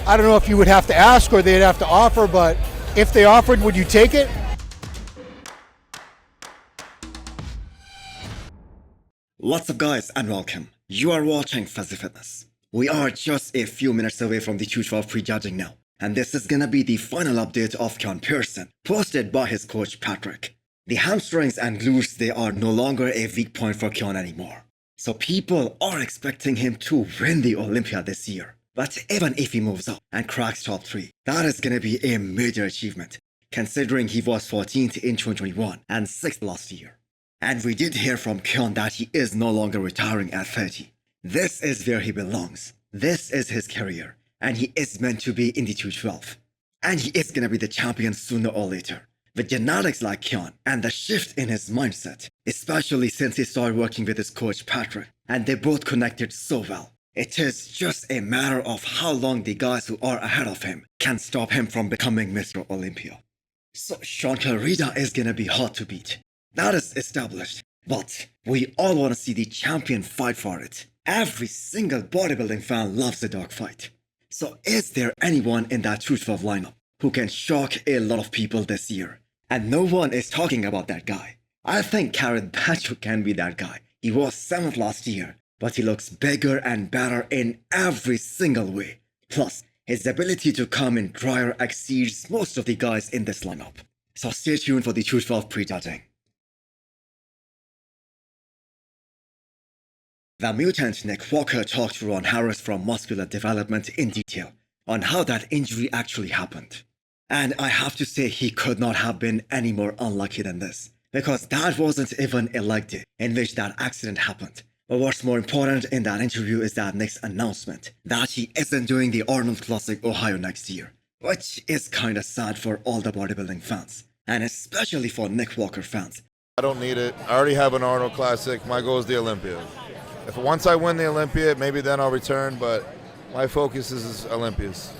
I don't know if you would have to ask or they'd have to offer, but if they offered, would you take it? What's up guys and welcome. You are watching Fazi Fitness. We are just a few minutes away from the 212 prejudging now. And this is gonna be the final update of Keone Pearson, posted by his coach Patrick. The hamstrings and glutes, they are no longer a weak point for Keone anymore. So people are expecting him to win the Olympia this year. But even if he moves up and cracks top 3, that is gonna be a major achievement, considering he was 14th in 2021 and 6th last year. And we did hear from Keone that he is no longer retiring at 30. This is where he belongs. This is his career. And he is meant to be in the 212. And he is gonna be the champion sooner or later. With genetics like Keone and the shift in his mindset, especially since he started working with his coach Patrick, and they both connected so well. It is just a matter of how long the guys who are ahead of him can stop him from becoming Mr. Olympia. So Keone Kerrith is gonna be hard to beat. That is established, but we all want to see the champion fight for it. Every single bodybuilding fan loves a dogfight. So is there anyone in that 212 lineup who can shock a lot of people this year? And no one is talking about that guy. I think Kerrith Bajo can be that guy. He was 7th last year, but he looks bigger and better in every single way. Plus, his ability to come in drier exceeds most of the guys in this lineup. So stay tuned for the 212 prejudging. The mutant Nick Walker talked to Ron Harris from Muscular Development in detail on how that injury actually happened. And I have to say he could not have been any more unlucky than this, because that wasn't even a leg day in which that accident happened. But what's more important in that interview is that Nick's announcement that he isn't doing the Arnold Classic Ohio next year, which is kinda sad for all the bodybuilding fans, and especially for Nick Walker fans. I don't need it. I already have an Arnold Classic. My goal is the Olympia. If once I win the Olympia, maybe then I'll return, but my focus is Olympias.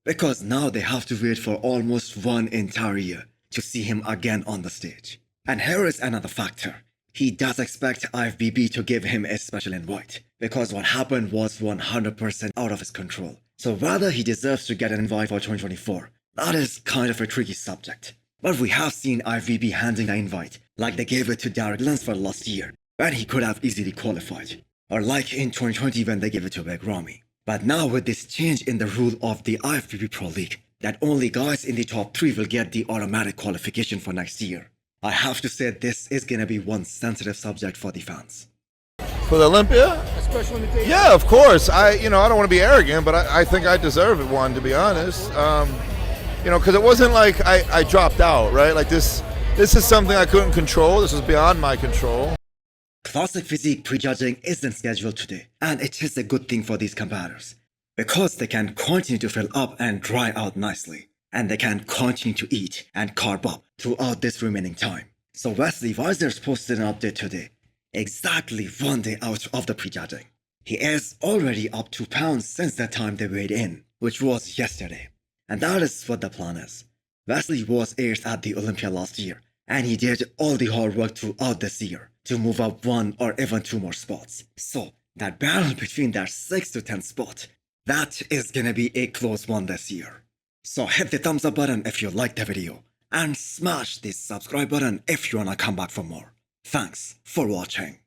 Because now they have to wait for almost 1 entire year to see him again on the stage. And here is another factor. He does expect IFBB to give him a special invite, because what happened was 100% out of his control. So whether he deserves to get an invite for 2024, that is kind of a tricky subject. But we have seen IFBB handing the invite, like they gave it to Derek Lunsford last year, when he could have easily qualified. Or like in 2020 when they gave it to Big Ramy. But now with this change in the rule of the IFBB Pro League, that only guys in the top 3 will get the automatic qualification for next year, I have to say this is gonna be one sensitive subject for the fans. For the Olympia? A special invitation? Yeah, of course. I don't want to be arrogant, but I think I deserve one, to be honest. Because it wasn't like I dropped out, right? Like this is something I couldn't control. This was beyond my control. Classic physique prejudging isn't scheduled today, and it is a good thing for these competitors, because they can continue to fill up and dry out nicely, and they can continue to eat and carb up throughout this remaining time. So Wesle Visor posted an update today, exactly 1 day out of the prejudging. He is already up 2 pounds since the time they weighed in, which was yesterday. And that is what the plan is. Wesle was 8th at the Olympia last year, and he did all the hard work throughout this year to move up 1 or even 2 more spots. So that battle between that 6 to 10 spot, that is gonna be a close one this year. So hit the thumbs up button if you liked the video, and smash the subscribe button if you wanna come back for more. Thanks for watching.